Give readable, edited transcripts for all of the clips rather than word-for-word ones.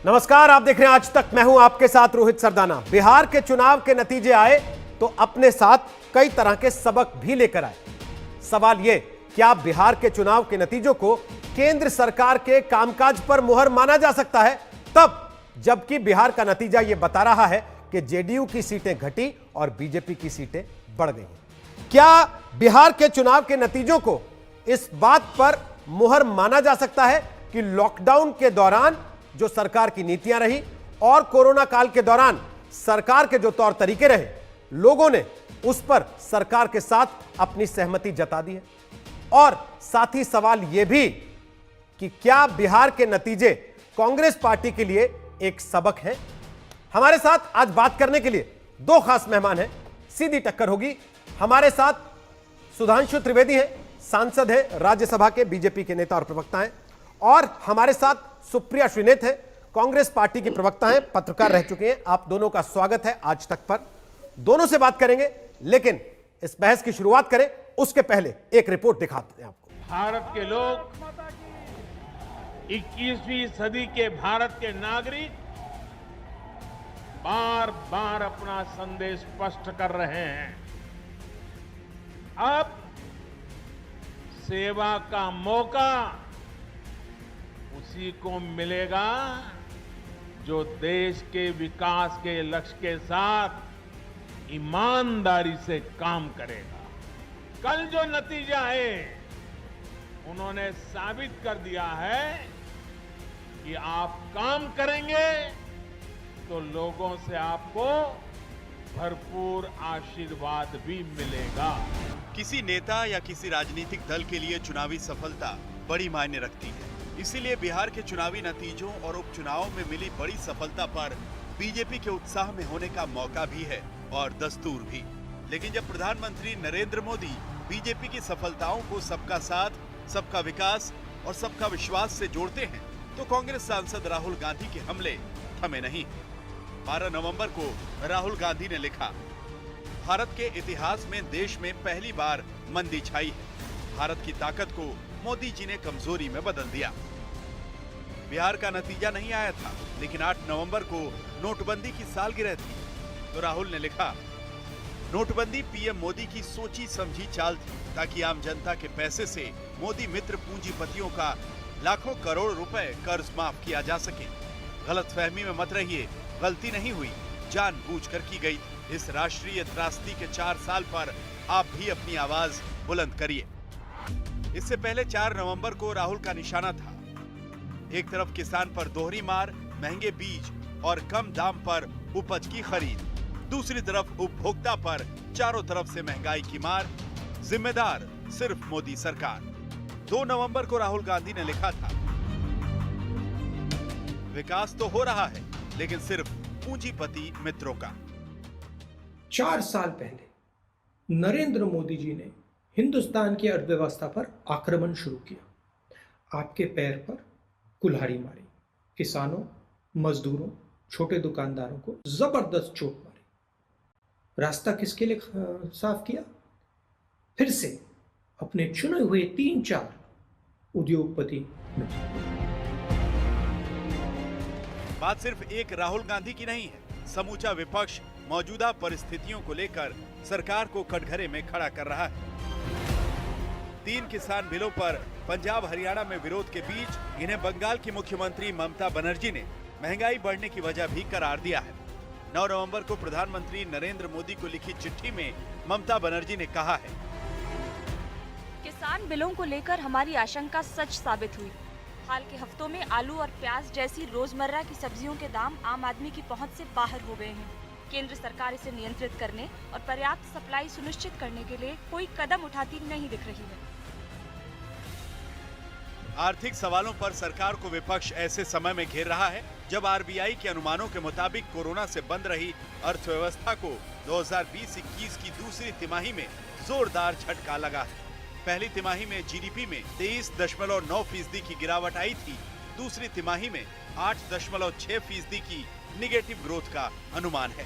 नमस्कार, आप देख रहे हैं आज तक। मैं हूं आपके साथ रोहित सरदाना। बिहार के चुनाव के नतीजे आए तो अपने साथ कई तरह के सबक भी लेकर आए। सवाल यह, क्या बिहार के चुनाव के नतीजों को केंद्र सरकार के कामकाज पर मुहर माना जा सकता है, तब जबकि बिहार का नतीजा यह बता रहा है कि जेडीयू की सीटें घटी और बीजेपी की सीटें बढ़ गई। क्या बिहार के चुनाव के नतीजों को इस बात पर मुहर माना जा सकता है कि लॉकडाउन के दौरान जो सरकार की नीतियां रही और कोरोना काल के दौरान सरकार के जो तौर तरीके रहे, लोगों ने उस पर सरकार के साथ अपनी सहमति जता दी है? और साथ ही सवाल यह भी कि क्या बिहार के नतीजे कांग्रेस पार्टी के लिए एक सबक है? हमारे साथ आज बात करने के लिए दो खास मेहमान हैं। सीधी टक्कर होगी। हमारे साथ सुधांशु त्रिवेदी हैं, सांसद हैं, राज्यसभा के बीजेपी के नेता और प्रवक्ता हैं, और हमारे साथ सुप्रिया श्रीनेत है, कांग्रेस पार्टी की प्रवक्ता हैं, पत्रकार रह चुके हैं। आप दोनों का स्वागत है आज तक पर। दोनों से बात करेंगे, लेकिन इस बहस की शुरुआत करें उसके पहले एक रिपोर्ट दिखाते हैं आपको। भारत के लोग, 21वीं सदी के भारत के नागरिक बार बार अपना संदेश स्पष्ट कर रहे हैं। अब सेवा का मौका उसी को मिलेगा जो देश के विकास के लक्ष्य के साथ ईमानदारी से काम करेगा। कल जो नतीजा है, उन्होंने साबित कर दिया है कि आप काम करेंगे तो लोगों से आपको भरपूर आशीर्वाद भी मिलेगा। किसी नेता या किसी राजनीतिक दल के लिए चुनावी सफलता बड़ी मायने रखती है। इसीलिए बिहार के चुनावी नतीजों और उपचुनावों में मिली बड़ी सफलता पर बीजेपी के उत्साह में होने का मौका भी है और दस्तूर भी। लेकिन जब प्रधानमंत्री नरेंद्र मोदी बीजेपी की सफलताओं को सबका साथ, सबका विकास और सबका विश्वास से जोड़ते हैं, तो कांग्रेस सांसद राहुल गांधी के हमले थमे नहीं। 12 नवंबर को राहुल गांधी ने लिखा, भारत के इतिहास में देश में पहली बार मंदी छाई है। भारत की ताकत को मोदी जी ने कमजोरी में बदल दिया। बिहार का नतीजा नहीं आया था, लेकिन 8 नवंबर को नोटबंदी की सालगिरह थी, तो राहुल ने लिखा, नोटबंदी पीएम मोदी की सोची समझी चाल थी, ताकि आम जनता के पैसे से मोदी मित्र पूंजीपतियों का लाखों करोड़ रुपए कर्ज माफ किया जा सके। गलतफहमी में मत रहिए, गलती नहीं हुई, जानबूझकर की गई थी। इस राष्ट्रीय त्रासदी के 4 साल पर आप भी अपनी आवाज बुलंद करिए। इससे पहले 4 नवंबर को राहुल का निशाना था, एक तरफ किसान पर दोहरी मार, महंगे बीज और कम दाम पर उपज की खरीद, दूसरी तरफ उपभोक्ता पर चारों तरफ से महंगाई की मार, जिम्मेदार सिर्फ मोदी सरकार। 2 नवंबर को राहुल गांधी ने लिखा था, विकास तो हो रहा है, लेकिन सिर्फ पूंजीपति मित्रों का। 4 साल पहले नरेंद्र मोदी जी ने हिंदुस्तान की अर्थव्यवस्था पर आक्रमण शुरू किया। आपके पैर पर कुल्हाड़ी मारी, किसानों, मजदूरों, छोटे दुकानदारों को जबरदस्त चोट मारी। रास्ता किसके लिए साफ किया? फिर से अपने चुने हुए 3-4 उद्योगपति मित्र। बात सिर्फ एक राहुल गांधी की नहीं है। समूचा विपक्ष मौजूदा परिस्थितियों को लेकर सरकार को कटघरे में खड़ा कर रहा है। 3 किसान बिलों पर पंजाब हरियाणा में विरोध के बीच इन्हें बंगाल की मुख्यमंत्री ममता बनर्जी ने महंगाई बढ़ने की वजह भी करार दिया है। 9 नवंबर को प्रधानमंत्री नरेंद्र मोदी को लिखी चिट्ठी में ममता बनर्जी ने कहा है, किसान बिलों को लेकर हमारी आशंका सच साबित हुई। हाल के हफ्तों में आलू और प्याज जैसी रोजमर्रा की सब्जियों के दाम आम आदमी की पहुंच से बाहर हो गए हैं। केंद्र सरकार इसे नियंत्रित करने और पर्याप्त सप्लाई सुनिश्चित करने के लिए कोई कदम उठाती नहीं दिख रही है। आर्थिक सवालों पर सरकार को विपक्ष ऐसे समय में घेर रहा है जब आरबीआई के अनुमानों के मुताबिक कोरोना से बंद रही अर्थव्यवस्था को 2020-21 की दूसरी तिमाही में जोरदार झटका लगा है। पहली तिमाही में जीडीपी में 23.9% की गिरावट आई थी। दूसरी तिमाही में 8.6% की निगेटिव ग्रोथ का अनुमान है।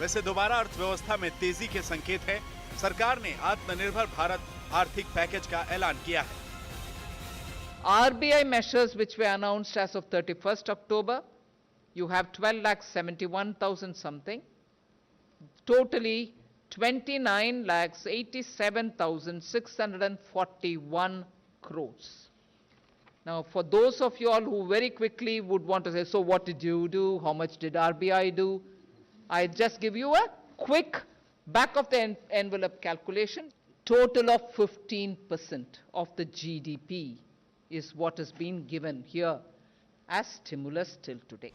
वैसे दोबारा अर्थव्यवस्था में तेजी के संकेत है। सरकार ने आत्मनिर्भर भारत आर्थिक पैकेज का ऐलान किया है। RBI measures which were announced as of 31st October you have 12,71,000 something. Totally 29,87,641 crores. Now, for those of you all who very quickly would want to say, so what did you do? How much did RBI do? I just give you a quick back of the envelope calculation. Total of 15% of the GDP is what has been given here as stimulus till today.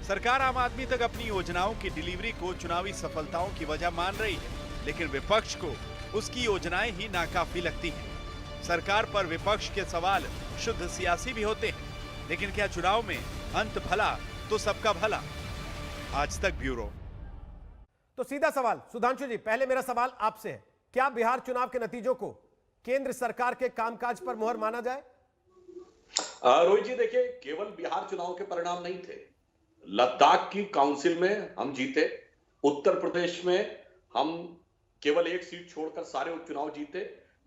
सरकार आम आदमी तक अपनी योजनाओं की delivery को चुनावी सफलताओं की वजह मान रही है, लेकिन विपक्ष को उसकी योजनाएं ही नाकाफी लगती हैं। सरकार पर विपक्ष के सवाल शुद्ध सियासी भी होते हैं, लेकिन क्या चुनाव में अंत भला तो सबका भला? आज तक ब्यूरो। तो सीधा सवाल सुधांशु जी, पहले मेरा सवाल आपसे है, क्या बिहार चुनाव के नतीजों को केंद्र सरकार के कामकाज पर मोहर माना जाए? रोहित जी, देखिए, केवल बिहार चुनाव के परिणाम नहीं थे। लद्दाख की काउंसिल में हम जीते, उत्तर प्रदेश में हम केवल एक सीट छोड़कर सारे उपचुनाव जीते,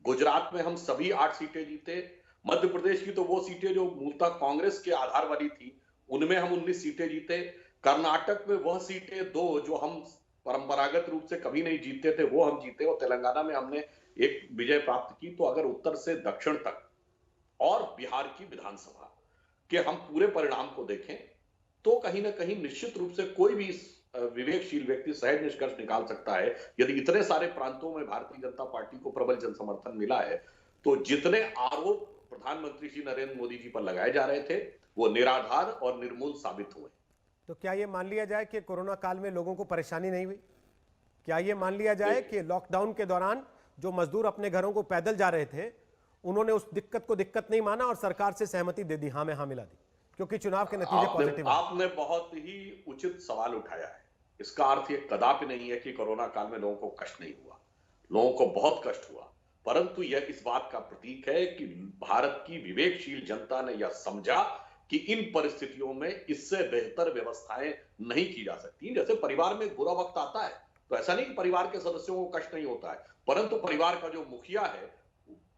गुजरात में हम सभी 8 सीटें जीते, मध्य प्रदेश की तो वो सीटें जो मूलतः कांग्रेस के आधार वाली थी उनमें हम 19 सीटें जीते, कर्नाटक में वह सीटें 2 जो हम परंपरागत रूप से कभी नहीं जीतते थे वो हम जीते, और तेलंगाना में हमने एक विजय प्राप्त की। तो अगर उत्तर से दक्षिण तक और बिहार की विधानसभा के हम पूरे परिणाम को देखें तो कहीं ना कहीं निश्चित रूप से कोई भी विवेकशील व्यक्ति सहज निष्कर्ष निकाल सकता है, यदि इतने सारे प्रांतों में भारतीय जनता पार्टी को प्रबल जन समर्थन मिला है तो जितने आरोप प्रधानमंत्री श्री नरेंद्र मोदी जी पर लगाए जा रहे थे वो निराधार और निर्मूल साबित हुए। तो क्या यह मान लिया जाए कि कोरोना काल में लोगों को परेशानी नहीं हुई? क्या यह मान लिया जाए कि लॉकडाउन के दौरान जो मजदूर अपने घरों को पैदल जा रहे थे उन्होंने उस दिक्कत को दिक्कत नहीं माना और सरकार से सहमति दे दी, हाँ में हाँ मिला दी, क्योंकि चुनाव के नतीजे पॉजिटिव? आपने बहुत ही उचित सवाल उठाया है। इसका अर्थ ये कदापि नहीं है कि कोरोना काल में लोगों को कष्ट नहीं हुआ, लोगों को बहुत कष्ट हुआ, परंतु यह इस बात का प्रतीक है कि भारत की विवेकशील जनता ने यह समझा कि इन परिस्थितियों में इससे बेहतर व्यवस्थाएं नहीं की जा सकती। जैसे परिवार में बुरा वक्त आता है तो ऐसा नहीं कि परिवार के सदस्यों को कष्ट नहीं होता है, परंतु परिवार का जो मुखिया है,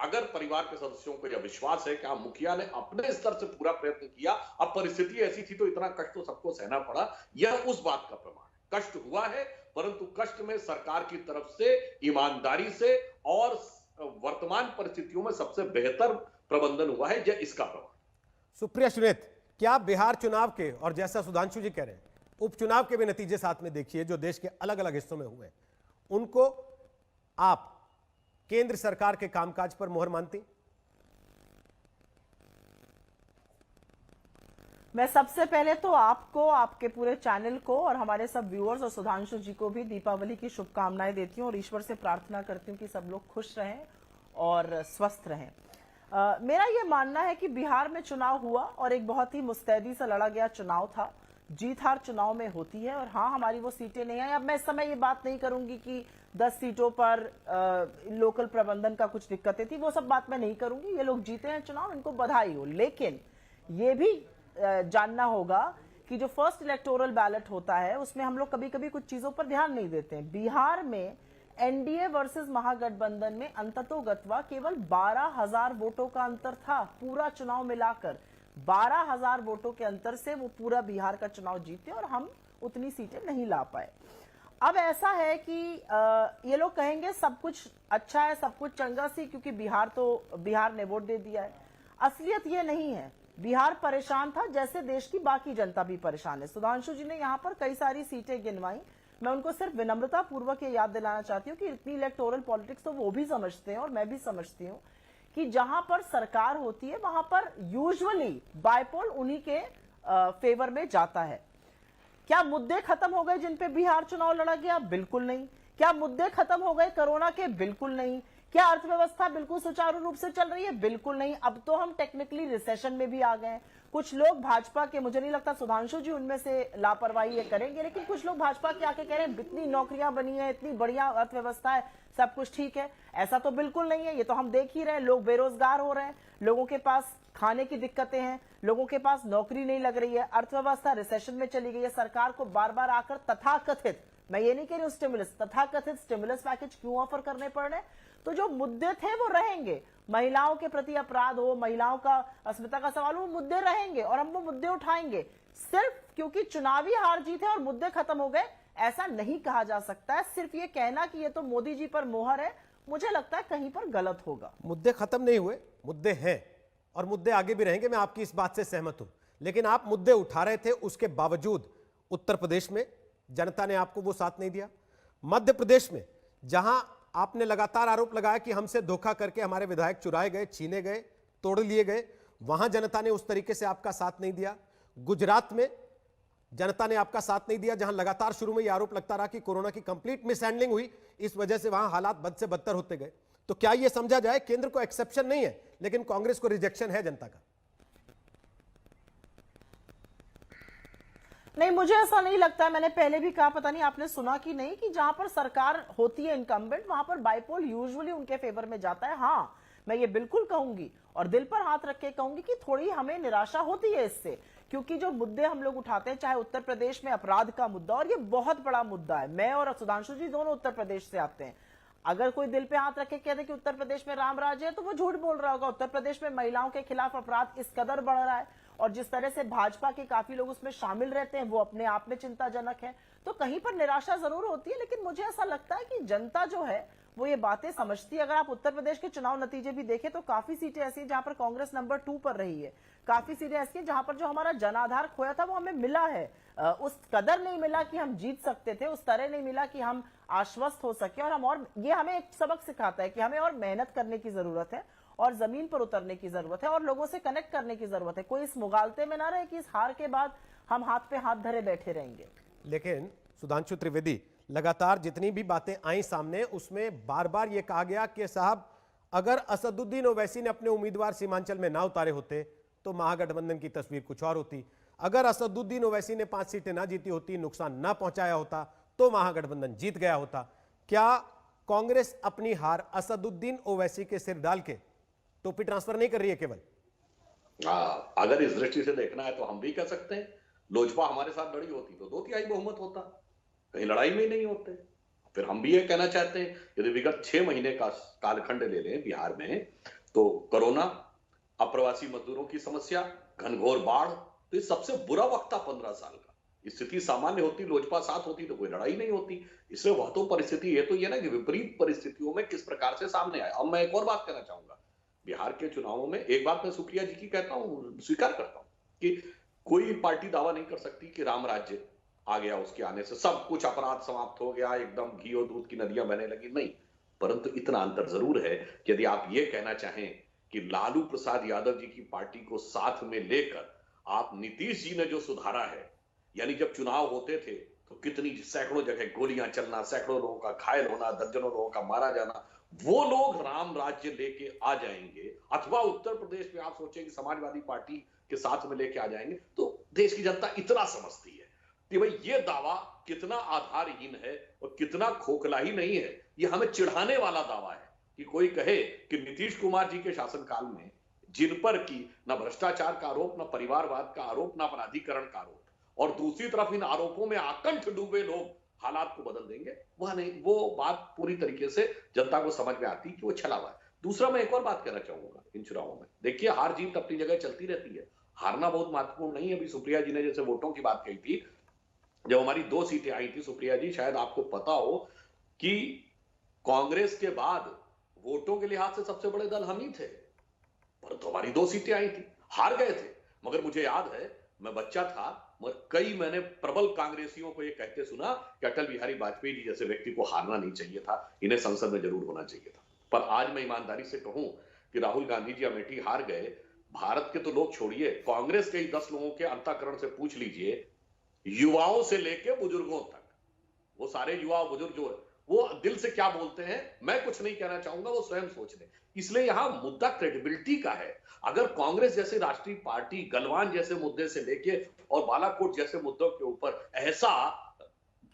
अगर परिवार के सदस्यों को यह विश्वास है कि हाँ मुखिया ने अपने स्तर से पूरा प्रयत्न किया, अब परिस्थिति ऐसी थी तो इतना कष्ट तो सबको सहना पड़ा, यह उस बात का प्रमाण है। कष्ट हुआ है, परंतु कष्ट में सरकार की तरफ से ईमानदारी से और वर्तमान परिस्थितियों में सबसे बेहतर प्रबंधन हुआ है, यह इसका प्रमाण। सुप्रिया सुनेत, क्या बिहार चुनाव के और जैसा सुधांशु जी कह रहे हैं उपचुनाव के भी नतीजे साथ में देखिए जो देश के अलग अलग हिस्सों में हुए, उनको आप केंद्र सरकार के कामकाज पर मोहर मानती? मैं सबसे पहले तो आपको, आपके पूरे चैनल को और हमारे सब व्यूअर्स और सुधांशु जी को भी दीपावली की शुभकामनाएं देती हूं और ईश्वर से प्रार्थना करती हूं कि सब लोग खुश रहें और स्वस्थ रहें। मेरा यह मानना है कि बिहार में चुनाव हुआ और एक बहुत ही मुस्तैदी से लड़ा गया चुनाव था। जीत हार चुनाव में होती है और हाँ, हमारी वो सीटें नहीं आई। अब मैं इस समय ये बात नहीं करूंगी कि 10 सीटों पर लोकल प्रबंधन का कुछ दिक्कतें थी, वो सब बात मैं नहीं करूंगी। ये लोग जीते हैं चुनाव, इनको बधाई हो। लेकिन ये भी जानना होगा कि जो फर्स्ट इलेक्टोरल बैलेट होता है उसमें हम लोग कभी कभी कुछ चीजों पर ध्यान नहीं देते हैं। बिहार में एनडीए वर्सेस महागठबंधन में अंततोगत्वा केवल 12,000 वोटों का अंतर था। पूरा चुनाव मिलाकर 12,000 वोटों के अंतर से वो पूरा बिहार का चुनाव जीते और हम उतनी सीटें नहीं ला पाए। अब ऐसा है कि ये लोग कहेंगे सब कुछ अच्छा है, सब कुछ चंगा सी, क्योंकि बिहार ने वोट दे दिया है। असलियत ये नहीं है। बिहार परेशान था जैसे देश की बाकी जनता भी परेशान है। सुधांशु जी ने यहाँ पर कई सारी सीटें गिनवाई, मैं उनको सिर्फ विनम्रता पूर्वक ये याद दिलाना चाहती हूँ कि इतनी इलेक्टोरल पॉलिटिक्स तो वो भी समझते हैं और मैं भी समझती हूँ कि जहां पर सरकार होती है वहां पर यूजुअली बायपोल उन्हीं के फेवर में जाता है। क्या मुद्दे खत्म हो गए जिन पे बिहार चुनाव लड़ा गया? बिल्कुल नहीं। क्या मुद्दे खत्म हो गए कोरोना के? बिल्कुल नहीं। क्या अर्थव्यवस्था बिल्कुल सुचारू रूप से चल रही है? बिल्कुल नहीं। अब तो हम टेक्निकली रिसेशन में भी आ गए हैं। कुछ लोग भाजपा के, मुझे नहीं लगता सुधांशु जी उनमें से लापरवाही ये करेंगे, लेकिन कुछ लोग भाजपा के आके कह रहे हैं इतनी नौकरियां बनी है, इतनी बढ़िया अर्थव्यवस्था है, सब कुछ ठीक है। ऐसा तो बिल्कुल नहीं है। ये तो हम देख ही रहे हैं, लोग बेरोजगार हो रहे हैं, लोगों के पास खाने की दिक्कतें हैं, लोगों के पास नौकरी नहीं लग रही है, अर्थव्यवस्था रिसेशन में चली गई है। सरकार को बार बार आकर तथाकथित, मैं ये नहीं कह रही हूं स्टिमुलस, तथाकथित स्टिमुलस पैकेज क्यों ऑफर करने पड़ रहे हैं? तो जो मुद्दे थे वो रहेंगे। महिलाओं के प्रति अपराध हो, महिलाओं का अस्मिता का सवाल, वो मुद्दे रहेंगे और हम वो मुद्दे उठाएंगे। सिर्फ क्योंकि चुनावी हार जीत है और मुद्दे खत्म हो गए, ऐसा नहीं कहा जा सकता है। सिर्फ ये कहना कि ये तो मोदी जी पर मोहर है, मुझे लगता है कहीं पर गलत होगा। मुद्दे खत्म नहीं हुए, मुद्दे हैं और मुद्दे आगे भी रहेंगे, मैं आपकी इस बात से सहमत हूं। लेकिन आप मुद्दे उठा रहे थे, उसके बावजूद उत्तर प्रदेश में जनता ने आपको वो साथ नहीं दिया। मध्य प्रदेश में जहां आपने लगातार आरोप लगाया कि हमसे धोखा करके हमारे विधायक चुराए गए, छीने गए, तोड़ लिए गए, वहां जनता ने उस तरीके से आपका साथ नहीं दिया। गुजरात में जनता ने आपका साथ नहीं दिया, जहां लगातार शुरू में यह आरोप लगता रहा कि कोरोना की कंप्लीट मिसहैंडलिंग हुई, इस वजह से वहां हालात बद से बदतर होते गए। तो क्या यह समझा जाए केंद्र को एक्सेप्शन नहीं है, लेकिन कांग्रेस को रिजेक्शन है जनता का? नहीं, मुझे ऐसा नहीं लगता है। मैंने पहले भी कहा, पता नहीं आपने सुना कि नहीं, कि जहां पर सरकार होती है इनकम्बेंट, वहां पर बाइपोल यूजुअली उनके फेवर में जाता है। हाँ, मैं ये बिल्कुल कहूंगी और दिल पर हाथ रख के कहूंगी कि थोड़ी हमें निराशा होती है इससे, क्योंकि जो मुद्दे हम लोग उठाते हैं, चाहे उत्तर प्रदेश में अपराध का मुद्दा, और ये बहुत बड़ा मुद्दा है। मैं और सुधांशु जी दोनों उत्तर प्रदेश से आते हैं। अगर कोई दिल पे हाथ रख के कहते कि उत्तर प्रदेश में राम राज्य है, तो वो झूठ बोल रहा होगा। उत्तर प्रदेश में महिलाओं के खिलाफ अपराध इस कदर बढ़ रहा है और जिस तरह से भाजपा के काफी लोग उसमें शामिल रहते हैं, वो अपने आप में चिंताजनक है। तो कहीं पर निराशा जरूर होती है, लेकिन मुझे ऐसा लगता है कि जनता जो है वो ये बातें समझती है। अगर आप उत्तर प्रदेश के चुनाव नतीजे भी देखें तो काफी सीटें ऐसी हैं जहां पर कांग्रेस नंबर 2 पर रही है, काफी सीटें ऐसी हैं जहां पर जो हमारा जनाधार खोया था वो हमें मिला है। उस कदर नहीं मिला कि हम जीत सकते थे, उस तरह नहीं मिला कि हम आश्वस्त हो सके। और ये हमें एक सबक सिखाता है कि हमें और मेहनत करने की जरूरत है और जमीन पर उतरने की जरूरत है और लोगों से कनेक्ट करने की जरूरत है। कोई इस मुगालते में ना रहे कि इस हार के बाद हम हाथ पे हाथ धरे बैठे रहेंगे। लेकिन सुधांशु त्रिवेदी, लगातार जितनी भी बातें आई सामने, उसमें बार बार यह कहा गया कि साहब, अगर असदुद्दीन ओवैसी ने अपने उम्मीदवार सीमांचल में ना उतारे होते तो महागठबंधन की तस्वीर कुछ और होती। अगर असदुद्दीन ओवैसी ने 5 सीटें ना जीती होती, नुकसान ना पहुंचाया होता, तो महागठबंधन जीत गया होता। क्या कांग्रेस अपनी हार असदुद्दीन ओवैसी के सिर डाल के टोपी ट्रांसफर नहीं कर रही है केवल? अगर इस दृष्टि से देखना है तो हम भी कह सकते हैं, लोजपा हमारे साथ लड़ी होती तो 2/3 बहुमत होता, कहीं लड़ाई में ही नहीं होते। फिर हम भी ये कहना चाहते हैं, यदि विगत 6 महीने का कालखंड ले लें बिहार में, तो कोरोना, अप्रवासी मजदूरों की समस्या, घनघोर बाढ़, तो ये सबसे बुरा वक्त था 15 साल का। स्थिति सामान्य होती, लोजपा साथ होती तो कोई लड़ाई नहीं होती। इसलिए वह तो परिस्थिति, ये तो ये ना कि विपरीत परिस्थितियों में किस प्रकार से सामने आए। अब मैं एक और बात कहना चाहूंगा, बिहार के चुनावों में एक बात मैं सुप्रिया जी की कहता हूं, स्वीकार करता हूं कि कोई पार्टी दावा नहीं कर सकती कि राम राज्य आ गया, उसके आने से सब कुछ अपराध समाप्त हो गया, एकदम घी और दूध की नदियां बहने लगी, नहीं। परंतु इतना अंतर जरूर है कि यदि आप ये कहना चाहें कि लालू प्रसाद यादव जी की पार्टी को साथ में लेकर आप नीतीश जी ने जो सुधारा है, यानी जब चुनाव होते थे तो कितनी सैकड़ों जगह गोलियां चलना, सैकड़ों लोगों का घायल होना, दर्जनों लोगों का मारा जाना, वो लोग राम राज्य लेके आ जाएंगे, अथवा उत्तर प्रदेश में आप सोचें कि समाजवादी पार्टी के साथ में लेके आ जाएंगे, तो देश की जनता इतना समझती है कि भाई ये दावा कितना आधारहीन है और कितना खोखला ही नहीं है। ये हमें चिढ़ाने वाला दावा है कि कोई कहे कि नीतीश कुमार जी के शासनकाल में जिन पर की न भ्रष्टाचार का आरोप, न परिवारवाद का आरोप, न अपराधीकरण का आरोप, और दूसरी तरफ इन आरोपों में आकंठ डूबे लोग हालात को बदल देंगे, वह नहीं। वो बात पूरी तरीके से जनता को समझ में आती कि वो छला हुआ है। दूसरा, मैं एक और बात कहना चाहूंगा इन चुनावों में, देखिए हार जीत अपनी जगह चलती रहती है, हारना बहुत महत्वपूर्ण नहीं है। अभी सुप्रिया जी ने जैसे वोटों की बात कही थी, जब हमारी 2 सीटें आई थी, सुप्रिया जी शायद आपको पता हो कि कांग्रेस के बाद वोटों के लिहाज से सबसे बड़े दल हम ही थे, पर तो हमारी 2 सीटें आई थी, हार गए थे। मगर मुझे याद है, मैं बच्चा था, मगर मैंने प्रबल कांग्रेसियों को यह कहते सुना कि अटल बिहारी वाजपेयी जी जैसे व्यक्ति को हारना नहीं चाहिए था, इन्हें संसद में जरूर होना चाहिए था। पर आज मैं ईमानदारी से कहूं कि राहुल गांधी जी अमेठी हार गए, भारत के तो लोग छोड़िए, कांग्रेस के ही 10 लोगों के अंतःकरण से पूछ लीजिए, युवाओं से लेकर बुजुर्गों तक, वो सारे युवा बुजुर्ग जो है वो दिल से क्या बोलते हैं, मैं कुछ नहीं कहना चाहूंगा, वो स्वयं सोच लें। इसलिए यहां मुद्दा क्रेडिबिलिटी का है। अगर कांग्रेस जैसी राष्ट्रीय पार्टी गलवान जैसे मुद्दे से लेके और बालाकोट जैसे मुद्दों के ऊपर ऐसा,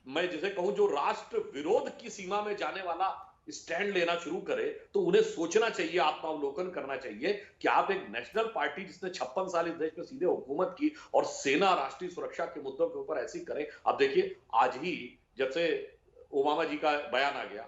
मैं जिसे कहूं, जो राष्ट्र विरोध की सीमा में जाने वाला स्टैंड लेना शुरू करे, तो उन्हें सोचना चाहिए, आत्मावलोकन करना चाहिए कि आप एक नेशनल पार्टी जिसने 56 साल इस देश में सीधे हुकूमत की और सेना राष्ट्रीय सुरक्षा के मुद्दों के ऊपर ऐसी करें। अब देखिए, आज ही जब से ओबामा जी का बयान आ गया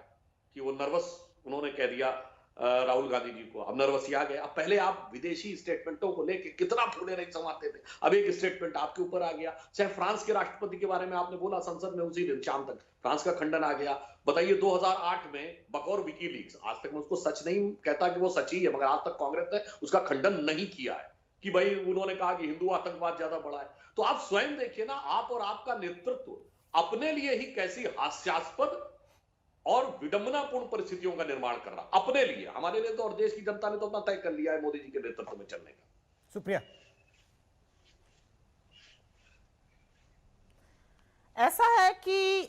कि वो नर्वस, उन्होंने कह दिया राहुल गांधी जी को, अब नर्वसी आ गए। अब पहले आप विदेशी स्टेटमेंटों को लेके कितना फूले नहीं समाते थे, अब एक स्टेटमेंट आपके ऊपर आ गया। चाहे फ्रांस के राष्ट्रपति के बारे में आपने बोला संसद में, उसी दिन शाम तक फ्रांस का खंडन आ गया। बताइए 2008 में बकौर विकीलीक्स, आज तक मैं उसको सच नहीं कहता कि वो सच ही है, मगर आज तक कांग्रेस ने उसका खंडन नहीं किया है कि भाई उन्होंने कहा कि हिंदू आतंकवाद ज्यादा बड़ा है। तो आप स्वयं देखिए ना, आप और आपका नेतृत्व अपने लिए ही कैसी हास्यास्पद और विडंबनापूर्ण परिस्थितियों का निर्माण कर रहा, अपने लिए। हमारे लिए तो और देश की जनता ने तो अपना तय कर लिया है मोदी जी के नेतृत्व में चलने का। सुप्रिया, ऐसा है कि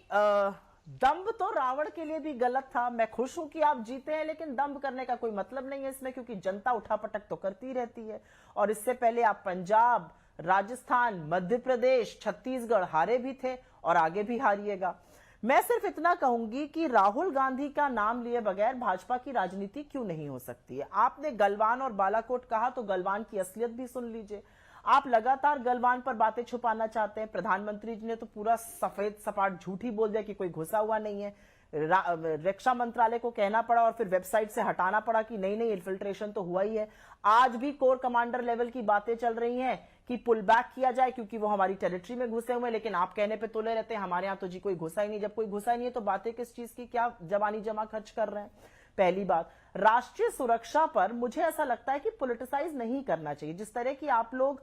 दंभ तो रावण के लिए भी गलत था। मैं खुश हूं कि आप जीते हैं, लेकिन दंभ करने का कोई मतलब नहीं है इसमें, क्योंकि जनता उठापटक तो करती रहती है। और इससे पहले आप पंजाब, राजस्थान, मध्य प्रदेश, छत्तीसगढ़ हारे भी थे और आगे भी हारिएगा। मैं सिर्फ इतना कहूंगी कि राहुल गांधी का नाम लिए बगैर भाजपा की राजनीति क्यों नहीं हो सकती है। आपने गलवान और बालाकोट कहा, तो गलवान की असलियत भी सुन लीजिए। आप लगातार गलवान पर बातें छुपाना चाहते हैं। प्रधानमंत्री जी ने तो पूरा सफेद सपाट झूठ ही बोल दिया कि कोई घुसा हुआ नहीं है। रक्षा मंत्रालय को कहना पड़ा और फिर वेबसाइट से हटाना पड़ा कि नहीं नहीं इन्फिल्ट्रेशन तो हुआ ही है। आज भी कोर कमांडर लेवल की बातें चल रही हैं कि पुल बैक किया जाए क्योंकि वो हमारी टेरिटरी में घुसे हुए हैं, लेकिन आप कहने पे तुले रहते हैं हमारे यहां तो जी कोई घुसा ही नहीं। जब कोई घुसा ही नहीं है तो बातें किस चीज की, क्या जवानी जमा खर्च कर रहे हैं। पहली बात, राष्ट्रीय सुरक्षा पर मुझे ऐसा लगता है कि पॉलिटिसाइज नहीं करना चाहिए। जिस तरह की आप लोग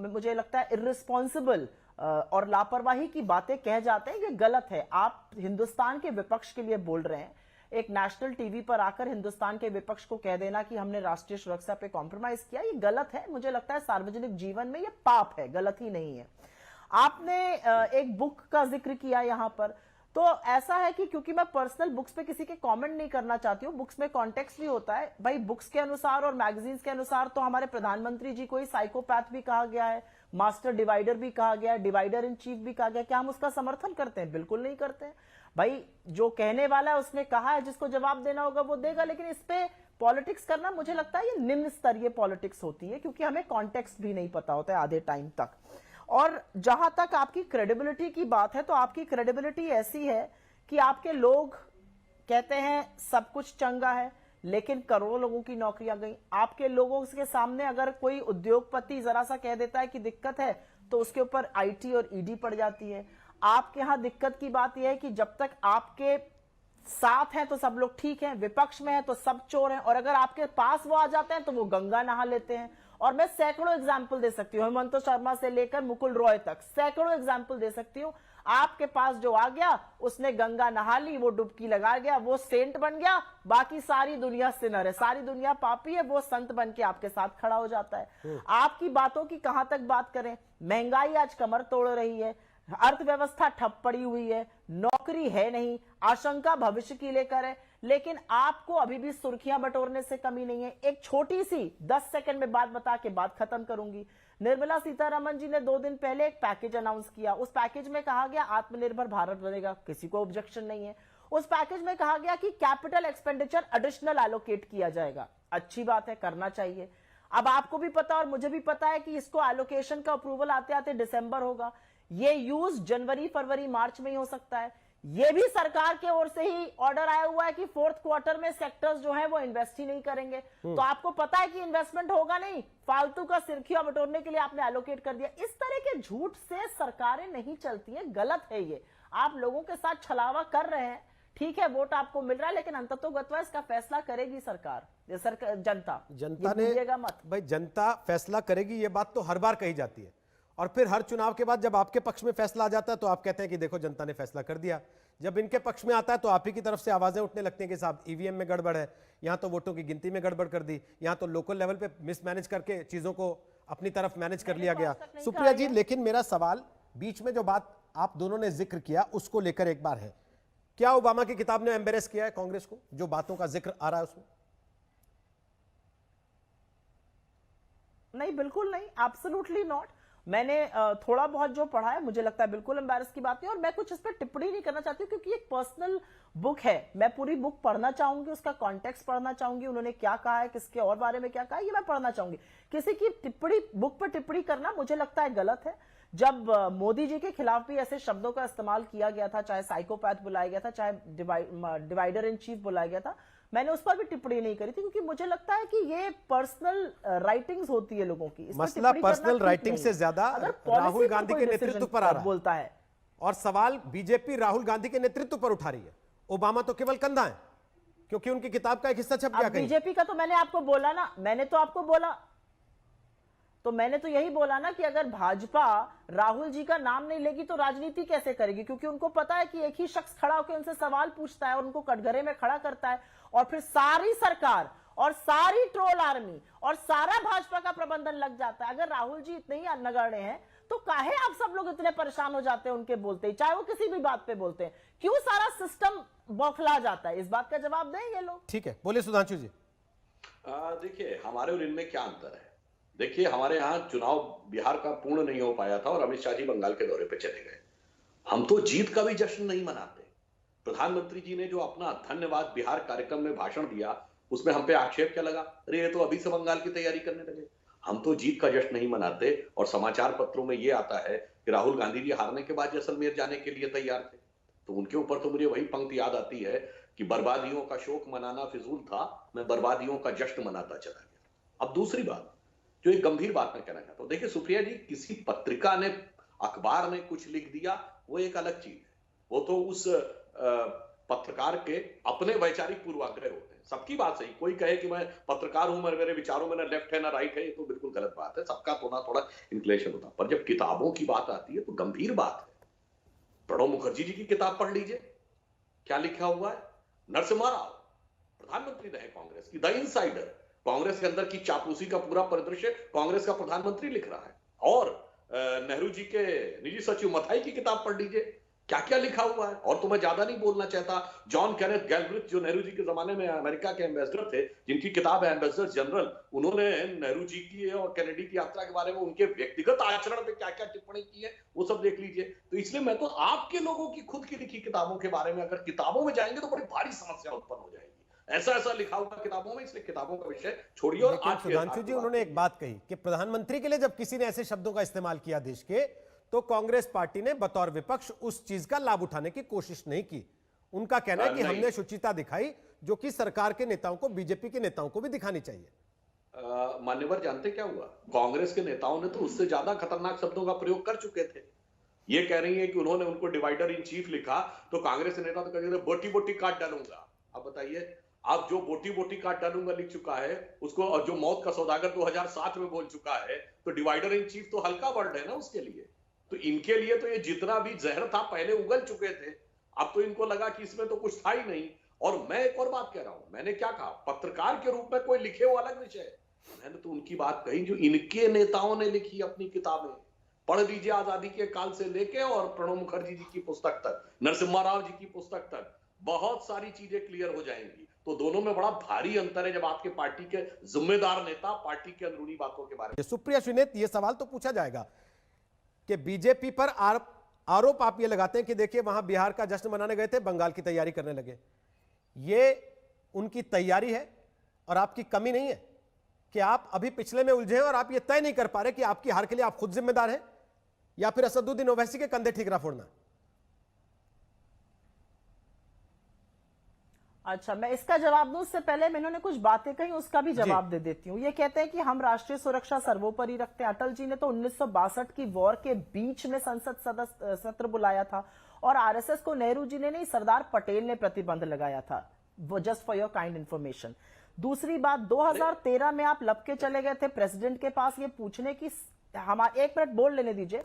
मुझे लगता है इर्रिस्पॉन्सिबल और लापरवाही की बातें कह जाते हैं, ये गलत है। आप हिंदुस्तान के विपक्ष के लिए बोल रहे हैं, एक नेशनल टीवी पर आकर हिंदुस्तान के विपक्ष को कह देना कि हमने राष्ट्रीय सुरक्षा पे कॉम्प्रोमाइज किया, ये गलत है। मुझे लगता है सार्वजनिक जीवन में ये पाप है, गलत ही नहीं है। आपने एक बुक का जिक्र किया यहां पर, तो ऐसा है कि क्योंकि मैं पर्सनल बुक्स पे किसी के कमेंट नहीं करना चाहती हूँ, बुक्स में कॉन्टेक्स्ट भी होता है भाई। बुक्स के अनुसार और मैगजीन्स के अनुसार तो हमारे प्रधानमंत्री जी को ही साइकोपैथ भी कहा गया है, मास्टर डिवाइडर भी कहा गया है, डिवाइडर इन चीफ भी कहा गया। क्या हम उसका समर्थन करते हैं? बिल्कुल नहीं करते हैं भाई। जो कहने वाला है उसने कहा है, जिसको जवाब देना होगा वो देगा। लेकिन इस पे पॉलिटिक्स करना मुझे लगता है ये निम्न स्तरीय पॉलिटिक्स होती है, क्योंकि हमें कॉन्टेक्स्ट भी नहीं पता होता है आधे टाइम तक। और जहां तक आपकी क्रेडिबिलिटी की बात है, तो आपकी क्रेडिबिलिटी ऐसी है कि आपके लोग कहते हैं सब कुछ चंगा है, लेकिन करोड़ों लोगों की नौकरियां गई। आपके लोगों के सामने अगर कोई उद्योगपति जरा सा कह देता है कि दिक्कत है, तो उसके ऊपर आईटी और ईडी पड़ जाती है। आपके यहां दिक्कत की बात यह है कि जब तक आपके साथ हैं तो सब लोग ठीक हैं, विपक्ष में है तो सब चोर हैं, और अगर आपके पास वो आ जाते हैं तो वो गंगा नहा लेते हैं। और मैं सैकड़ों एग्जाम्पल दे सकती हूँ, हेमंत शर्मा से लेकर मुकुल रॉय तक सैकड़ों एग्जाम्पल दे सकती हूँ। आपके पास जो आ गया उसने गंगा नहा ली, वो डुबकी लगा गया, वो सेंट बन गया, बाकी सारी दुनिया सिनर है, सारी दुनिया पापी है, वो संत बन के आपके साथ खड़ा हो जाता है। आपकी बातों की कहां तक बात करें। महंगाई आज कमर तोड़ रही है, अर्थव्यवस्था ठप पड़ी हुई है, नौकरी है नहीं, आशंका भविष्य की लेकर है, लेकिन आपको अभी भी सुर्खियां बटोरने से कमी नहीं है। एक छोटी सी 10 सेकंड में बात बता के बात खत्म करूंगी। निर्मला सीतारमण जी ने 2 दिन पहले एक पैकेज अनाउंस किया। उस पैकेज में कहा गया आत्मनिर्भर भारत बनेगा, किसी को ऑब्जेक्शन नहीं है। उस पैकेज में कहा गया कि कैपिटल एक्सपेंडिचर एडिशनल एलोकेट किया जाएगा। अच्छी बात है, करना चाहिए। अब आपको भी पता और मुझे भी पता है कि इसको एलोकेशन का अप्रूवल आते आते दिसंबर होगा। ये यूज जनवरी, फरवरी, मार्च में ही हो सकता है। ये भी सरकार के ओर से ही ऑर्डर आया हुआ है कि 4th क्वार्टर में सेक्टर्स जो है वो इन्वेस्ट ही नहीं करेंगे। तो आपको पता है कि इन्वेस्टमेंट होगा नहीं, फालतू का सिरखिया बटोरने के लिए आपने एलोकेट कर दिया। इस तरह के झूठ से सरकारें नहीं चलती हैं, गलत है ये। आप लोगों के साथ छलावा कर रहे हैं, ठीक है, वोट आपको मिल रहा है, लेकिन अंततोगत्वा इसका फैसला करेगी सरकार, जनता ने मत। भाई जनता फैसला करेगी, ये बात तो हर बार कही जाती है, और फिर हर चुनाव के बाद जब आपके पक्ष में फैसला आ जाता है तो आप कहते हैं कि देखो जनता ने फैसला कर दिया। जब इनके पक्ष में आता है तो आप ही की तरफ से आवाजें उठने लगती हैं कि साहब ईवीएम में गड़बड़ है, यहां तो वोटों की गिनती में गड़बड़ कर दी, यहां तो लोकल लेवल पे मिसमैनेज करके चीजों को अपनी तरफ मैनेज कर लिया गया। सुप्रिया जी, लेकिन मेरा सवाल, बीच में जो बात आप दोनों ने जिक्र किया उसको लेकर एक बार है, क्या ओबामा की किताब ने एम्बेरेस किया है कांग्रेस को, जो बातों का जिक्र आ रहा है उसमें? नहीं, बिल्कुल नहीं, एब्सोल्युटली नॉट। मैंने थोड़ा बहुत जो पढ़ा है, मुझे लगता है बिल्कुल एम्बैरस की बात नहीं, और मैं कुछ इस पर टिप्पणी नहीं करना चाहती हूँ क्योंकि एक पर्सनल बुक है। मैं पूरी बुक पढ़ना चाहूंगी, उसका कॉन्टेक्स्ट पढ़ना चाहूंगी, उन्होंने क्या कहा है, किसके और बारे में क्या कहा है, ये मैं पढ़ना चाहूंगी। किसी की टिप्पणी, बुक पर टिप्पणी करना मुझे लगता है गलत है। जब मोदी जी के खिलाफ भी ऐसे शब्दों का इस्तेमाल किया गया था, चाहे साइकोपैथ बुलाया गया था, चाहे डिवाइडर इन चीफ बुलाया गया था, मैंने उस पर भी टिप्पणी नहीं करी थी, क्योंकि मुझे लगता है कि ये पर्सनल राइटिंग्स होती है लोगों की। इसमें मसला टिप्पणी करना पर्सनल ठीक राइटिंग नहीं से है। ज्यादा अगर policy राहुल पर गांधी कोई के decision नेतृत्व पर आ रहा है बोलता है, और सवाल बीजेपी राहुल गांधी के नेतृत्व पर उठा रही है। ओबामा तो केवल कंधा है, क्योंकि उनकी किताब का एक हिस्सा छप गया अब कहीं। बीजेपी का तो मैंने आपको बोला ना, मैंने तो यही बोला ना कि अगर भाजपा राहुल जी का नाम नहीं लेगी तो राजनीति कैसे करेगी, क्योंकि उनको पता है कि एक ही शख्स खड़ा होकर उनसे सवाल पूछता है और उनको कटघरे में खड़ा करता है, और फिर सारी सरकार और सारी ट्रोल आर्मी और सारा भाजपा का प्रबंधन लग जाता है। अगर राहुल जी इतने ही नगण्य हैं तो काहे आप सब लोग इतने परेशान हो जाते हैं उनके बोलते ही, चाहे वो किसी भी बात पे बोलते हैं, क्यों सारा सिस्टम बौखला जाता है? इस बात का जवाब दें ये लोग। ठीक है, बोलिए सुधांशु जी। देखिए, हमारे और इनमें क्या अंतर है। देखिए, हमारे यहाँ चुनाव बिहार का पूर्ण नहीं हो पाया था और अमित शाह जी बंगाल के दौरे पे चले गए। हम तो जीत का भी जश्न नहीं मनाते। प्रधानमंत्री जी ने जो अपना धन्यवाद बिहार कार्यक्रम में भाषण दिया, उसमें हम पे आक्षेप क्या लगा, अरे ये तो अभी से बंगाल की तैयारी करने लगे। हम तो जीत का जश्न नहीं मनाते, और समाचार पत्रों में ये आता है कि राहुल गांधी जी हारने के बाद जैसलमेर जाने के लिए तैयार थे। तो उनके ऊपर तो मुझे वही पंक्ति याद आती है कि बर्बादियों का शोक मनाना फिजूल था, मैं बर्बादियों का जश्न मनाता चला गया। अब दूसरी बात, जो एक गंभीर बात मैं कहना चाहता हूं, देखिए सुप्रिया जी, किसी पत्रिका ने, अखबार ने कुछ लिख दिया, वो एक अलग चीज है। वो तो उस पत्रकार के अपने वैचारिक पूर्वाग्रह होते हैं। सबकी बात सही, कोई कहे कि मैं पत्रकार हूं, मेरे विचारों में ना लेफ्ट है ना राइट है, ये तो बिल्कुल गलत बात है। सबका तो ना थोड़ा इंक्लेशन होता, पर जब किताबों की बात आती है तो गंभीर बात है। प्रणब मुखर्जी जी की किताब पढ़ लीजिए, क्या लिखा हुआ है। नरसिम्हा राव प्रधानमंत्री रहे कांग्रेस की, द इनसाइडर, कांग्रेस के अंदर की चापलूसी का पूरा परिदृश्य कांग्रेस का प्रधानमंत्री लिख रहा है। और नेहरू जी के निजी सचिव मथाई की किताब पढ़ लीजिए, क्या क्या लिखा हुआ है। और तो मैं ज्यादा नहीं बोलना चाहता, जॉन केनेथ गैलब्रिथ जो नेहरू जी के जमाने में अमेरिका के एम्बेसडर थे, जिनकी किताब है एम्बेसडर जनरल, उन्होंने नेहरू जी की और कैनेडी की यात्रा के बारे में उनके व्यक्तिगत आचरण पे क्या क्या टिप्पणी की है, वो सब देख लीजिए। तो इसलिए मैं तो आपके लोगों की खुद की लिखी किताबों के बारे में, अगर किताबों में जाएंगे तो बड़ी भारी समस्या उत्पन्न हो जाएगी। ऐसा ऐसा लिखा हुआ किताबों में, इसलिए किताबों का विषय छोड़िए। और आज सुधांशु जी, उन्होंने एक बात कही कि प्रधानमंत्री के लिए जब किसी ने ऐसे शब्दों का इस्तेमाल किया देश के, तो कांग्रेस पार्टी ने बतौर विपक्ष उस चीज का लाभ उठाने की कोशिश नहीं की। उनका कहना है कि हमने शुचिता दिखाई, जो कि सरकार के नेताओं को, बीजेपी के नेताओं को भी दिखानी चाहिए। मान्यवर, जानते क्या हुआ, कांग्रेस के नेताओं ने तो उससे ज्यादा खतरनाक शब्दों का प्रयोग कर चुके थे। ये कह रही है कि उन्होंने उनको डिवाइडर इन चीफ लिखा, तो कांग्रेस के नेता तो कहते थे बोटी बोटी काट डालूंगा। अब बताइए, आप जो बोटी बोटी काट डालूंगा लिख चुका है उसको, और जो मौत का सौदागर 2007 में बोल चुका है, तो डिवाइडर इन चीफ तो हल्का वर्ड है ना उसके लिए। तो इनके लिए तो ये जितना भी जहर था पहले उगल चुके थे। अब तो इनको लगा कि इसमें तो कुछ था ही नहीं। और मैं एक और बात कह रहा हूं, मैंने क्या कहा, पत्रकार के रूप में कोई लिखे वो अलग विषय है। मैंने तो उनकी बात कही जो इनके नेताओं ने लिखी अपनी किताबें। पढ़ लीजिए, आजादी के काल से लेके और प्रणब मुखर्जी जी की पुस्तक तक, नरसिम्हा राव जी की पुस्तक तक, बहुत सारी चीजें क्लियर हो जाएंगी। तो दोनों में बड़ा भारी अंतर है जब आपके पार्टी के जिम्मेदार नेता पार्टी के अंदरूनी बातों के बारे में। सुप्रिया सुनेत, यह सवाल तो पूछा जाएगा कि बीजेपी पर आरोप आप ये लगाते हैं कि देखिए वहां बिहार का जश्न मनाने गए थे, बंगाल की तैयारी करने लगे। ये उनकी तैयारी है और आपकी कमी नहीं है कि आप अभी पिछले में उलझे हैं और आप ये तय नहीं कर पा रहे कि आपकी हार के लिए आप खुद जिम्मेदार हैं या फिर असदुद्दीन ओवैसी के कंधे ठीकरा फोड़ना। अच्छा, मैं इसका जवाब दूं उससे पहले इन्होंने कुछ बातें कही, उसका भी जवाब दे देती हूँ। ये कहते हैं कि हम राष्ट्रीय सुरक्षा सर्वोपरि रखते हैं। अटल जी ने तो 1962 की वॉर के बीच में संसद सत्र बुलाया था, और आरएसएस को नेहरू जी ने नहीं, सरदार पटेल ने प्रतिबंध लगाया था। वो just for your kind information. दूसरी बात, 2013 में आप लपके चले गए थे प्रेसिडेंट के पास ये पूछने की, हमारे 1 मिनट बोल लेने दीजिए,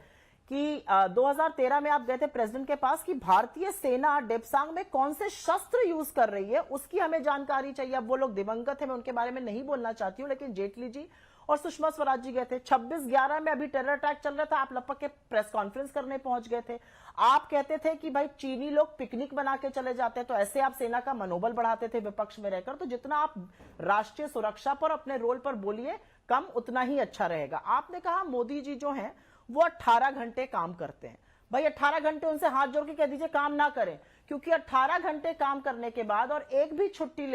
कि 2013 में आप गए थे प्रेसिडेंट के पास कि भारतीय सेना डेप्सांग में कौन से शस्त्र यूज कर रही है, उसकी हमें जानकारी चाहिए। अब वो लोग दिवंगत है, मैं उनके बारे में नहीं बोलना चाहती हूं, लेकिन जेटली जी और सुषमा स्वराज जी गए थे। 26/11 में अभी टेरर अटैक चल रहा था, आप लपक के प्रेस कॉन्फ्रेंस करने पहुंच गए थे। आप कहते थे कि भाई चीनी लोग पिकनिक बना के चले जाते हैं, तो ऐसे आप सेना का मनोबल बढ़ाते थे विपक्ष में रहकर। तो जितना आप राष्ट्रीय सुरक्षा पर, अपने रोल पर बोलिए कम, उतना ही अच्छा रहेगा। आपने कहा मोदी जी जो है वो 18 घंटे काम करते हैं। भाई 18 घंटे उनसे हाथ जोड़ के कह दीजिए काम ना करें, क्योंकि 18 घंटे काम करने के बाद और एक भी छुट्टी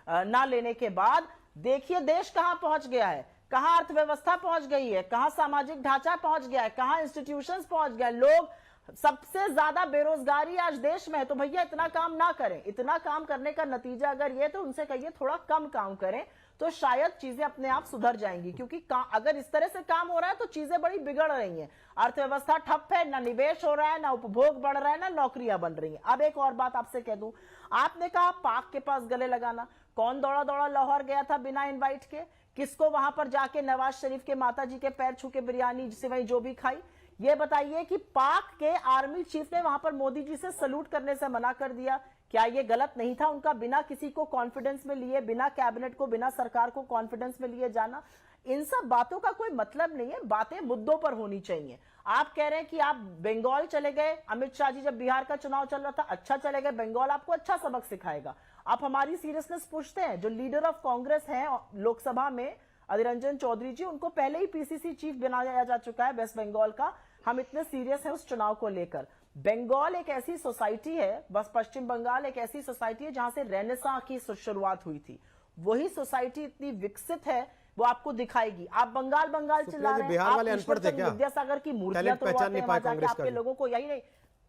ना लेने के बाद देखिए देश कहां पहुंच गया है, कहां अर्थव्यवस्था पहुंच गई है, कहां सामाजिक ढांचा पहुंच गया है, कहां इंस्टीट्यूशंस पहुंच गया है। लोग सबसे ज्यादा बेरोजगारी आज देश में है, तो भैया इतना काम ना करें। इतना काम करने का नतीजा अगर ये, तो उनसे कहिए थोड़ा कम काम करें, तो शायद चीजें अपने आप सुधर जाएंगी। क्योंकि अगर इस तरह से काम हो रहा है तो चीजें बड़ी बिगड़ रही हैं, अर्थव्यवस्था ठप है, ना निवेश हो रहा है, ना उपभोग बढ़ रहा है, ना नौकरियां बन रही हैं। अब एक और बात आपसे कह दूं, आपने कहा पाक के पास गले लगाना, कौन दौड़ा दौड़ा लाहौर गया था बिना इनवाइट के? किसको वहां पर जाके नवाज शरीफ के माता जी के पैर छू के बिरयानी सिवाय जो भी खाई? ये बताइए कि पाक के आर्मी चीफ ने वहां पर मोदी जी से सलूट करने से मना कर दिया, क्या ये गलत नहीं था उनका बिना किसी को कॉन्फिडेंस में लिए, बिना कैबिनेट को, बिना सरकार को कॉन्फिडेंस में लिए जाना? इन सब बातों का कोई मतलब नहीं है, बातें मुद्दों पर होनी चाहिए। आप कह रहे हैं कि आप बंगाल चले गए, अमित शाह जी जब बिहार का चुनाव चल रहा था, अच्छा चले गए, बंगाल आपको अच्छा सबक सिखाएगा। आप हमारी सीरियसनेस पूछते हैं। जो लीडर ऑफ कांग्रेस हैं लोकसभा में, अधीर रंजन चौधरी जी, उनको पहले ही पीसीसी चीफ बनाया जा चुका है वेस्ट बंगाल का। हम इतने सीरियस हैं उस चुनाव को लेकर। बंगाल एक ऐसी सोसाइटी है, बस पश्चिम बंगाल एक ऐसी सोसाइटी है जहां से रेनेसां की शुरुआत हुई थी। वही सोसाइटी इतनी विकसित है, वो आपको दिखाएगी। आप बंगाल चिल्ला रहे हैं, बिहार वाले अनपढ़ थे क्या? विद्यासागर की मूर्तियां तोड़वाते हैं वहां जाके आपके लोगों को। यही नहीं,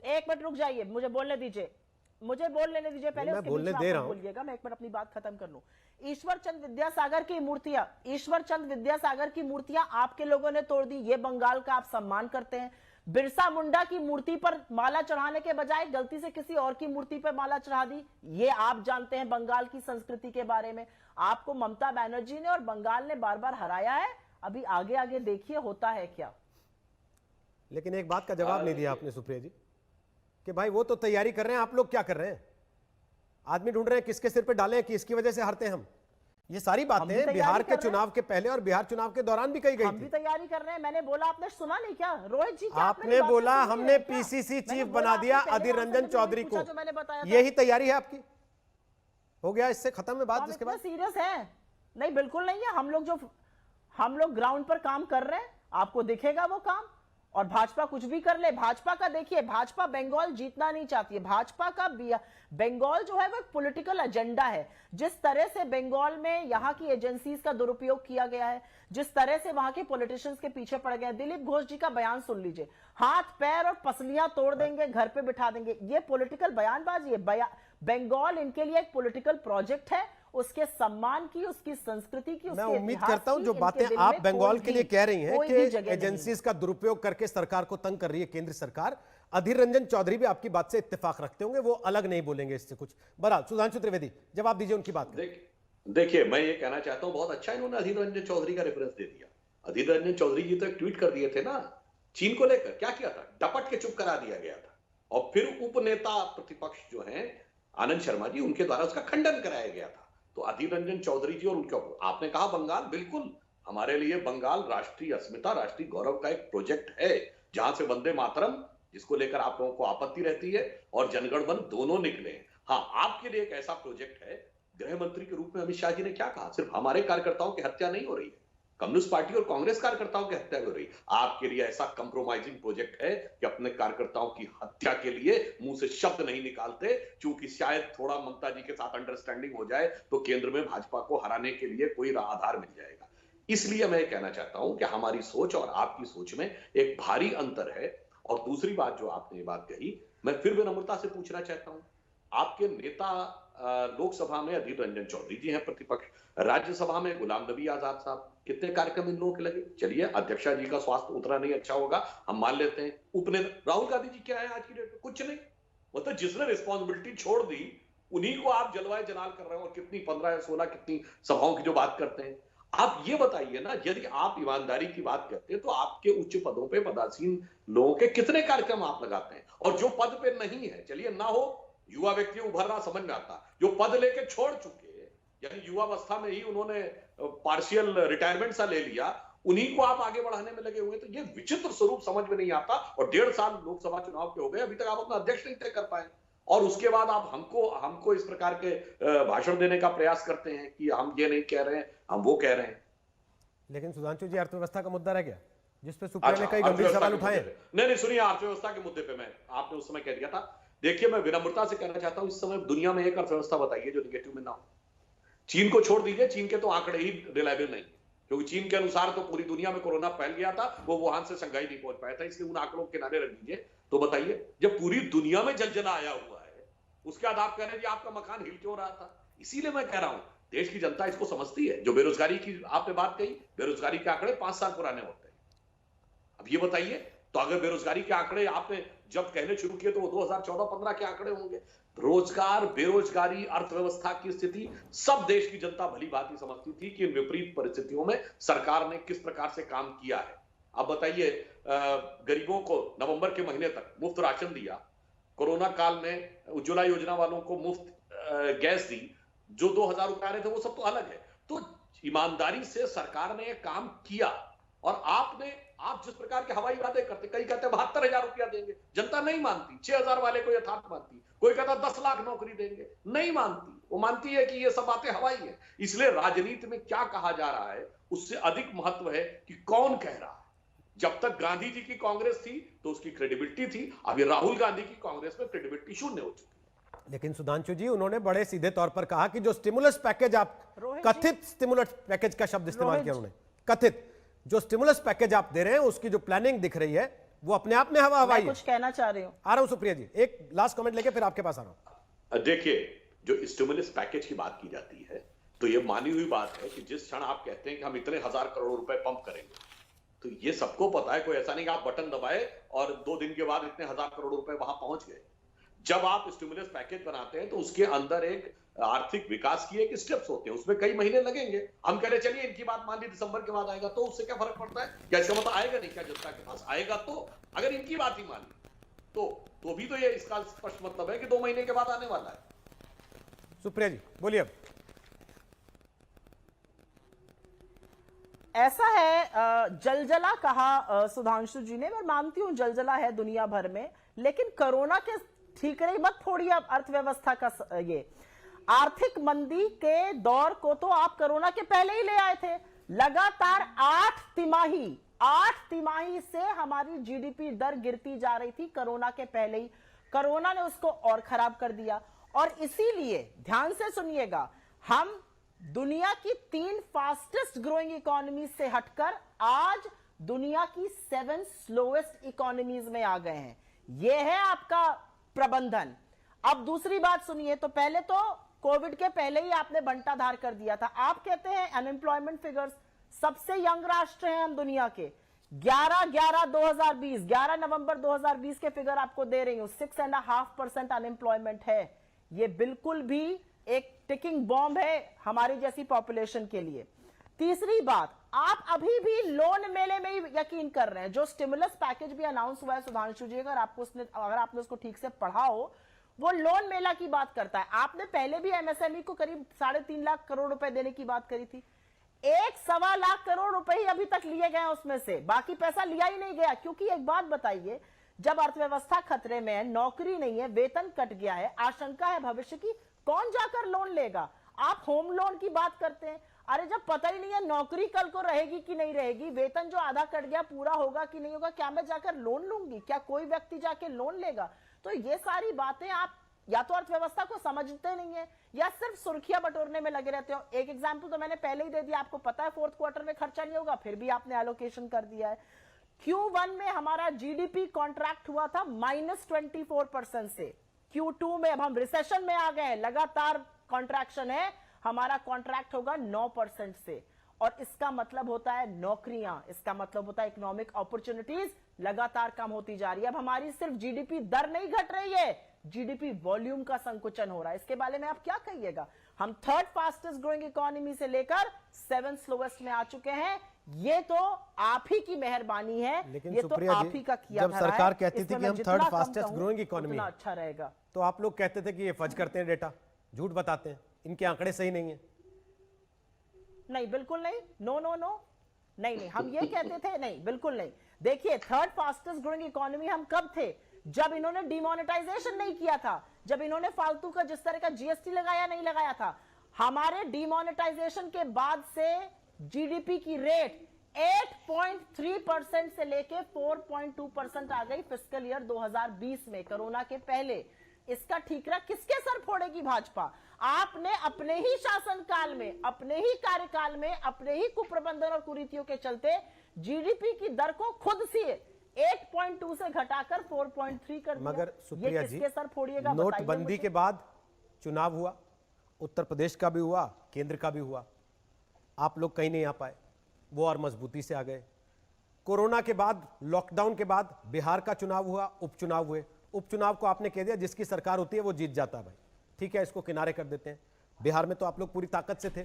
एक मिनट रुक जाइए, मुझे बोलने दीजिए, मुझे बोल लेने दीजिए पहले, उसके बीच में आप बोलिएगा, मैं एक मिनट अपनी बात खत्म कर लूं। ईश्वर चंद विद्यासागर की मूर्तियां आपके लोगों ने तोड़ दी, ये बंगाल का आप सम्मान करते हैं। बिरसा मुंडा की मूर्ति पर माला चढ़ाने के बजाय गलती से किसी और की मूर्ति पर माला चढ़ा दी, ये आप जानते हैं बंगाल की संस्कृति के बारे में। आपको ममता बनर्जी ने और बंगाल ने बार बार हराया है, अभी आगे आगे देखिए होता है क्या। लेकिन एक बात का जवाब नहीं दिया आपने सुप्रिया जी, कि भाई वो तो तैयारी कर रहे हैं, आप लोग क्या कर रहे हैं? आदमी ढूंढ रहे हैं किसके सिर पे डालें कि इसकी वजह से हारते हैं हम। ये सारी बातें बिहार के चुनाव के पहले और बिहार चुनाव के दौरान भी कही गई थी। हम भी तैयारी कर रहे हैं, मैंने बोला, आपने सुना नहीं क्या रोहित जी? आपने बोला हमने पीसीसी चीफ बना दिया अधीर रंजन चौधरी को, यही तैयारी है आपकी? हो गया, इससे खत्म है बात। इसके बाद सीरियस है? नहीं, बिल्कुल नहीं है। हम लोग ग्राउंड पर काम कर रहे हैं, आपको दिखेगा वो काम। और भाजपा कुछ भी कर ले, भाजपा का देखिए, भाजपा बंगाल जीतना नहीं चाहती है। भाजपा का बंगाल जो है वो एक पॉलिटिकल एजेंडा है। जिस तरह से बंगाल में यहाँ की एजेंसीज का दुरुपयोग किया गया है, जिस तरह से वहां के पॉलिटिशियंस के पीछे पड़ गए, दिलीप घोष जी का बयान सुन लीजिए, हाथ पैर और पसलियां तोड़ देंगे, घर पे बिठा देंगे, ये पॉलिटिकल बयानबाजी है। बंगाल इनके लिए एक पॉलिटिकल प्रोजेक्ट है, उसके सम्मान की, उसकी संस्कृति की, मैं उम्मीद करता हूं जो बातें आप बंगाल के लिए कह रही हैं कि एजेंसीज का दुरुपयोग करके सरकार को तंग कर रही है केंद्र सरकार, अधीर रंजन चौधरी भी आपकी बात से इत्तेफाक रखते होंगे, वो अलग नहीं बोलेंगे इससे कुछ। बहरहाल सुधांशु त्रिवेदी जवाब दीजिए उनकी बात। देखिए, मैं ये कहना चाहता हूं, बहुत अच्छा इन्होंने अधीर रंजन चौधरी का रेफरेंस दे दिया। अधीर रंजन चौधरी जी तो एक ट्वीट कर दिए थे ना चीन को लेकर, क्या किया था? डपट के चुप करा दिया गया था, और फिर उपनेता प्रतिपक्ष जो हैं आनंद शर्मा जी, उनके द्वारा उसका खंडन कराया गया था। तो अधीर रंजन चौधरी जी और उनके, आपने कहा बंगाल, बिल्कुल हमारे लिए बंगाल राष्ट्रीय अस्मिता, राष्ट्रीय गौरव का एक प्रोजेक्ट है, जहां से वंदे मातरम, जिसको लेकर आप लोगों को आपत्ति रहती है, और जनगण मन दोनों निकले। हाँ, आपके लिए एक ऐसा प्रोजेक्ट है। गृह मंत्री के रूप में अमित शाह जी ने क्या कहा? सिर्फ हमारे कार्यकर्ताओं की हत्या नहीं हो रही है, कम्युनिस्ट पार्टी और कांग्रेस कार्यकर्ताओं की हत्या हो रही। आपके लिए ऐसा कंप्रोमाइजिंग प्रोजेक्ट है कि अपने कार्यकर्ताओं की हत्या के लिए मुंह से शब्द नहीं निकालते, क्योंकि शायद थोड़ा ममता जी के साथ अंडरस्टैंडिंग हो जाए तो केंद्र में भाजपा को हराने के लिए कोई आधार मिल जाएगा। इसलिए मैं कहना चाहता हूं कि हमारी सोच और आपकी सोच में एक भारी अंतर है। और दूसरी बात जो आपने ये बात कही, मैं फिर विनम्रता से पूछना चाहता हूं, आपके नेता लोकसभा में अधीर रंजन चौधरी जी हैं प्रतिपक्ष, राज्यसभा में गुलाम नबी आजाद साहब, कितने कार्यक्रम इन लोगों के लगे? चलिए, अध्यक्षा जी का स्वास्थ्य उतना नहीं अच्छा होगा, हम मान लेते हैं। उपनेता राहुल गांधी जी क्या है आज की डेट में? कुछ नहीं। मतलब जिसने रिस्पॉन्सिबिलिटी छोड़ दी उन्हीं को आप जलवाए जलाल कर रहे हो, और कितनी 15 या 16 कितनी सभाओं की जो बात करते हैं। आप ये बताइए ना, यदि आप ईमानदारी की बात करते हैं तो आपके उच्च पदों पे पदासीन लोगों के कितने कार्यक्रम आप लगाते हैं? और जो पद पे नहीं है, चलिए ना हो, युवा व्यक्ति उभरना समझ में आता, जो पद लेके छोड़ चुके, यानी युवावस्था में ही उन्होंने पार्शियल रिटायरमेंट सा ले लिया, उन्हीं को आप आगे बढ़ाने में लगे हुए। तो ये विचित्र स्वरूप समझ में नहीं आता। और 1.5 साल लोकसभा चुनाव के हो गए, अभी तक आप अपना अध्यक्ष नहीं तय कर पाए, और उसके बाद आप हमको इस प्रकार के भाषण देने का प्रयास करते हैं कि हम ये नहीं कह रहे हैं, हम वो कह रहे हैं। लेकिन सुधांशु जी, अर्थव्यवस्था का मुद्दा रह गया, जिसपे सुप्रीम ने कई गंभीर सवाल उठाए। नहीं, सुनिए, अर्थव्यवस्था के मुद्दे पे आपने उस समय कह दिया था। देखिए, मैं विनम्रता से कहना चाहता हूं, इस समय दुनिया में एक अर्थव्यवस्था बताइए जो निगेटिव में ना हो। चीन को छोड़ दीजिए, चीन के तो आंकड़े ही रिलायबल नहीं। क्योंकि चीन के अनुसार तो पूरी दुनिया में कोरोना फैल गया था, वो वुहान से शंघाई नहीं पहुंच पाया था, इसलिए उन आंकड़ों के किनारे रख दीजिए। तो बताइए, जब पूरी दुनिया में जलजला आया हुआ है, उसके बाद आप कह रहे हैं जी आपका मकान हिल क्यों रहा था? इसीलिए मैं कह रहा हूं, देश की जनता इसको समझती है। जो बेरोजगारी की आपने बात कही, बेरोजगारी के आंकड़े 5 साल पुराने होते हैं। अब ये बताइए, तो अगर बेरोजगारी के आंकड़े आपने जब कहने शुरू किए तो वो 2014-15 के आंकड़े होंगे। रोजगार, बेरोजगारी, अर्थव्यवस्था की स्थिति सब देश की जनता भली भांति समझती थी कि इन विपरीत परिस्थितियों में सरकार ने किस प्रकार से काम किया है। अब बताइए, गरीबों को नवंबर के महीने तक मुफ्त राशन दिया, कोरोना काल में उज्ज्वला योजना वालों को मुफ्त गैस दी, जो 2000 रुपए आ रहे थे वो सब तो अलग है। तो ईमानदारी से सरकार ने काम किया। और आप जिस प्रकार के हवाई वादे करते, कई कहते 72,000 रुपया देंगे, जनता नहीं मानती। 6,000 वाले को यथार्थ मानती, कोई कहता 10 लाख नौकरी देंगे, नहीं मानती। वो मानती है कि ये सब बातें हवाई है। इसलिए राजनीति में क्या कहा जा रहा है उससे अधिक महत्व है कि कौन कह रहा है। जब तक गांधी जी की कांग्रेस थी तो उसकी क्रेडिबिलिटी थी, अभी राहुल गांधी की कांग्रेस में क्रेडिबिलिटी शून्य हो चुकी है। लेकिन सुधांशु जी, उन्होंने बड़े सीधे तौर पर कहा कि जो स्टिमुलस पैकेज, आप कथित स्टिमुलस पैकेज का शब्द इस्तेमाल किया उन्होंने, कथित जो स्टिमुलस पैकेज आप दे रहे हैं उसकी जो प्लानिंग दिख रही है वो अपने आप में हवाई है। कुछ कहना चाह रही हूं। आ रहा हूं सुप्रिया जी, एक लास्ट कमेंट लेके फिर आपके पास आ रहा हूं। देखिए, जो स्टिमुलस पैकेज की बात की जाती है तो ये मानी हुई बात है कि जिस क्षण आप कहते हैं कि हम इतने 1000 करोड़ रुपए पंप करेंगे, तो ये सबको पता है, कोई ऐसा नहीं कि आप बटन दबाए और 2 दिन के बाद इतने 1000 करोड़ रुपए वहां पहुंच गए। जब आप स्टिमुलस पैकेज बनाते हैं तो उसके अंदर एक आर्थिक विकास की एक स्टेप्स होते हैं, उसमें कई महीने लगेंगे। हम कह रहे चलिए इनकी बात मान ली दिसंबर के बाद आएगा, तो उससे क्या फर्क पड़ता है? क्या इसका मतलब आएगा नहीं क्या जनता के पास? आएगा। तो अगर इनकी बात ही मान ली तो भी तो ये इसका स्पष्ट मतलब है कि 2 महीने के बाद आने वाला है। सुप्रिया जी बोलिए। अब ऐसा है, जलजला कहा सुधांशु जी ने, मैं मानती हूं जलजला है दुनिया भर में, लेकिन कोरोना के ठीकरे मत फोड़िए अब अर्थव्यवस्था का। ये आर्थिक मंदी के दौर को तो आप कोरोना के पहले ही ले आए थे। लगातार 8 तिमाही से हमारी जीडीपी दर गिरती जा रही थी कोरोना के पहले ही। कोरोना ने उसको और खराब कर दिया। और इसीलिए ध्यान से सुनिएगा, हम दुनिया की 3 फास्टेस्ट ग्रोइंग इकोनॉमी से हटकर आज दुनिया की 7 स्लोएस्ट इकोनॉमीज में आ गए हैं। यह है आपका प्रबंधन। अब दूसरी बात सुनिए, तो पहले तो कोविड के पहले ही आपने बंटाधार कर दिया था। आप कहते हैं अनएम्प्लॉयमेंट फिगर्स, सबसे यंग राष्ट्र हैं हम दुनिया के। 11 नवंबर 2020 के फिगर आपको दे रही हूं, 6.5% अनएम्प्लॉयमेंट है। ये बिल्कुल भी एक टिकिंग बॉम्ब है हमारी जैसी पॉपुलेशन के लिए। तीसरी बात, आप अभी भी लोन मेले में ही यकीन कर रहे हैं। जो स्टिमुलस पैकेज भी अनाउंस हुआ है सुधांशु जी, अगर आपने उसको ठीक से पढ़ा हो, वो लोन मेला की बात करता है। आपने पहले भी एमएसएमई को करीब 3.5 लाख करोड़ रुपए देने की बात करी थी। 1.25 लाख करोड़ रुपए ही अभी तक लिए गए उसमें से, बाकी पैसा लिया ही नहीं गया। क्योंकि एक बात बताइए, जब अर्थव्यवस्था खतरे में है, नौकरी नहीं है, वेतन कट गया है, आशंका है भविष्य की, कौन जाकर लोन लेगा? आप होम लोन की बात करते हैं। अरे जब पता ही नहीं है नौकरी कल को रहेगी कि नहीं रहेगी, वेतन जो आधा कट गया पूरा होगा कि नहीं होगा, क्या मैं जाकर लोन लूंगी? क्या कोई व्यक्ति जाके लोन लेगा? तो ये सारी बातें आप या तो अर्थव्यवस्था को समझते नहीं है या सिर्फ सुर्खियां बटोरने में लगे रहते हो। एक एग्जांपल तो मैंने पहले ही दे दिया, आपको पता है 4th क्वार्टर में खर्चा नहीं होगा, फिर भी आपने एलोकेशन कर दिया है। Q1 में हमारा जीडीपी कॉन्ट्रैक्ट हुआ था -24% से। Q2 में अब हम रिसेशन में आ गए, लगातार कॉन्ट्रैक्शन है, हमारा कॉन्ट्रैक्ट होगा 9% से। और इसका मतलब होता है नौकरियां, इसका मतलब होता है इकोनॉमिक अपॉर्चुनिटीज लगातार कम होती जा रही है। अब हमारी सिर्फ जीडीपी दर नहीं घट रही है, जीडीपी वॉल्यूम का संकुचन हो रहा है। इसके बारे में आप क्या कहिएगा? हम 3rd फास्टेस्ट ग्रोइंग इकोनॉमी से लेकर 7 स्लोएस्ट में आ चुके हैं। ये तो आप ही की मेहरबानी है, लेकिन ये तो आप ही का किया जब सरकार कहती थी कि हम 3rd फास्टेस्ट ग्रोइंग इकोनॉमी, अच्छा रहेगा, तो आप लोग कहते थे कि ये फर्ज करते हैं, डेटा झूठ बताते हैं, इनके आंकड़े सही नहीं है। नहीं, बिल्कुल नहीं, नो नो नो, नहीं, हम ये कहते थे, नहीं बिल्कुल नहीं। देखिए, 3rd फास्टेस्ट ग्रोइंग इकोनॉमी हम कब थे? जब इन्होंने डिमोनेटाइजेशन नहीं किया था, जब इन्होंने फालतू का जिस तरह का जीएसटी लगाया नहीं लगाया था। हमारे डिमोनेटाइजेशन के बाद से जीडीपी की रेट 8.3% से लेके 4.2% आ गई फिस्कल ईयर 2020 में, कोरोना के पहले। इसका ठीकरा किसके सर फोड़ेगी भाजपा? आपने अपने ही शासनकाल में, अपने ही कार्यकाल में, अपने ही कुप्रबंधन और कुरीतियों के चलते जीडीपी की दर को खुद से 8.2 से घटाकर 4.3 कर दिया। मगर सुप्रिया जी, किसके सर फोड़िएगा? नोटबंदी के बाद चुनाव हुआ, उत्तर प्रदेश का भी हुआ, केंद्र का भी हुआ, आप लोग कहीं नहीं आ पाए, वो और मजबूती से आ गए। कोरोना के बाद, लॉकडाउन के बाद बिहार का चुनाव हुआ, उपचुनाव हुए। उपचुनाव को आपने कह दिया जिसकी सरकार होती है वो जीत जाता है। भाई ठीक है, इसको किनारे कर देते हैं। बिहार में तो आप लोग पूरी ताकत से थे,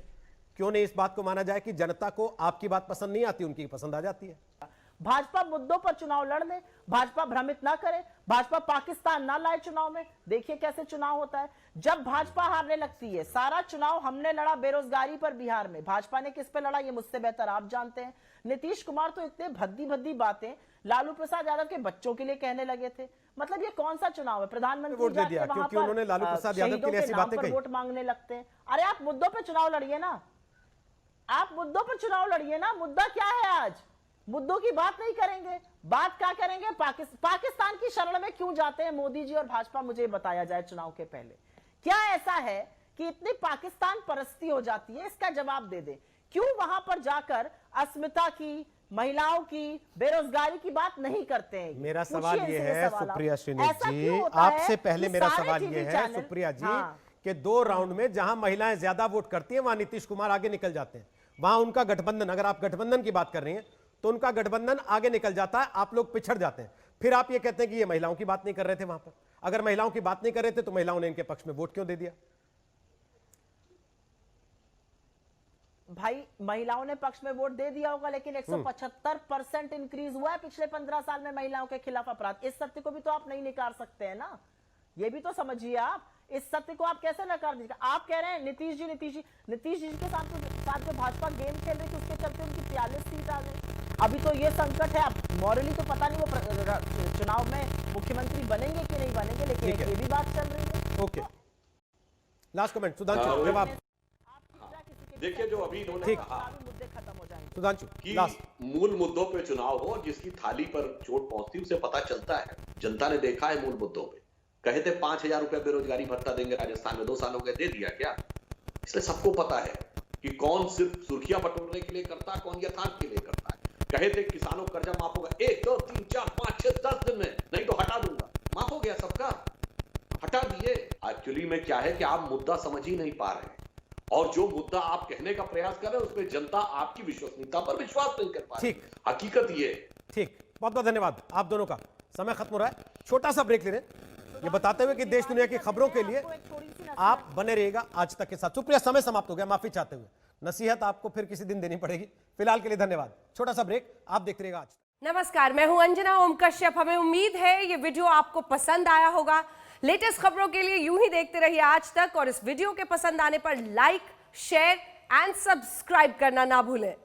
क्यों नहीं इस बात को माना जाए कि जनता को आपकी बात पसंद नहीं आती, उनकी पसंद आ जाती है। भाजपा मुद्दों पर चुनाव लड़ ले, भाजपा भ्रमित ना करे, भाजपा पाकिस्तान ना लाए चुनाव में। देखिए कैसे चुनाव होता है जब भाजपा हारने लगती है। सारा चुनाव हमने लड़ा बेरोजगारी पर बिहार में, भाजपा ने किस पे लड़ा ये मुझसे बेहतर आप जानते हैं। नीतीश कुमार तो इतने भद्दी भद्दी बातें लालू प्रसाद यादव के बच्चों के लिए कहने लगे थे। मतलब ये कौन सा चुनाव है? प्रधानमंत्री वोट दे दिया क्योंकि उन्होंने लालू प्रसाद यादव के लिए ऐसी बातें कही। वोट मांगने लगते हैं। अरे आप मुद्दों पर चुनाव लड़िए ना, आप मुद्दों पर चुनाव लड़िए ना। मुद्दा क्या है आज? मुद्दों की बात नहीं करेंगे, बात क्या करेंगे? पाकिस्तान की शरण में क्यों जाते हैं मोदी जी और भाजपा? मुझे बताया जाए चुनाव के पहले क्या ऐसा है कि इतनी पाकिस्तान परस्ती हो जाती है? इसका जवाब दे दे। क्यों वहां पर जाकर अस्मिता की, महिलाओं की, बेरोजगारी की बात नहीं करते हैं? मेरा सवाल ये है सुप्रिया श्रीनिवास जी, आपसे पहले मेरा सवाल ये है सुप्रिया जी कि 2 राउंड में जहां महिलाएं ज्यादा वोट करती हैं वहां नीतीश कुमार आगे निकल जाते हैं। वहां उनका गठबंधन, अगर आप गठबंधन की बात कर रही हैं तो उनका गठबंधन आगे निकल जाता है, आप लोग पिछड़ जाते हैं। फिर आप ये कहते हैं कि ये महिलाओं की बात नहीं कर रहे थे वहां पर। अगर महिलाओं की बात नहीं कर रहे थे तो महिलाओं ने इनके पक्ष में वोट क्यों दे दिया? भाई महिलाओं ने पक्ष में वोट दे दिया होगा, लेकिन 175% इंक्रीज हुआ है पिछले 15 साल में महिलाओं के खिलाफ अपराध। इस सत्य को भी तो आप नहीं नकार सकते हैं ना, ये भी तो समझिए आप। इस सत्य को आप कैसे नकार दीजिएगा? आप कह रहे हैं नीतीश जी के साथ जो भाजपा गेम खेल रही थी उसके चलते उनकी 43 सीट आ गई। अभी तो ये संकट है, अब मॉरली तो पता नहीं वो चुनाव में मुख्यमंत्री बनेंगे कि नहीं बनेंगे, लेकिन ये भी बात चल रही है। ओके, लास्ट कमेंट सुधांशु, जवाब देखिए जो अभी इन्होंने कहा मुद्दे खत्म हो जाएंगे सुधांशु कि लास्ट। मूल मुद्दों पे चुनाव हो, जिसकी थाली पर चोट पहुंचती उसे पता चलता है। जनता ने देखा है मूल मुद्दों पे। कहे थे 5,000 रुपया बेरोजगारी भत्ता देंगे राजस्थान में, 2 साल हो गए, दे दिया क्या? इसलिए सबको पता है कि कौन सिर्फ सुर्खियां बटोरने के लिए करता है, कौन यथार्थ के लिए करता है। कहे थे किसानों का कर्जा माफ होगा 1, 2, 3, 4, 5, 6, 10 दिन में, नहीं तो हटा दूंगा। माफ हो गया सबका, हटा दिए। एक्चुअली में क्या है कि आप मुद्दा समझ ही नहीं पा रहे हैं, और जो मुद्दा आप कहने का प्रयास कर रहे हैं उसमें जनता आपकी विश्वसनीयता पर विश्वास नहीं कर पा रही। ठीक, हकीकत ये। ठीक, बहुत बहुत धन्यवाद आप दोनों का। समय खत्म हो रहा है, छोटा सा ब्रेक ले रहे हैं ये बताते हुए कि देश दुनिया की खबरों के लिए आप बने रहिएगा आज तक के साथ। सुप्रिया समय समाप्त हो गया, माफी चाहते हुए। नसीहत आपको फिर किसी दिन देनी पड़ेगी। फिलहाल के लिए धन्यवाद, छोटा सा ब्रेक, आप देखते रहिएगा आज। नमस्कार, मैं हूं अंजना ओम कश्यप। हमें उम्मीद है ये वीडियो आपको पसंद आया होगा। लेटेस्ट खबरों के लिए यूं ही देखते रहिए आज तक, और इस वीडियो के पसंद आने पर लाइक, शेयर एंड सब्सक्राइब करना ना भूलें।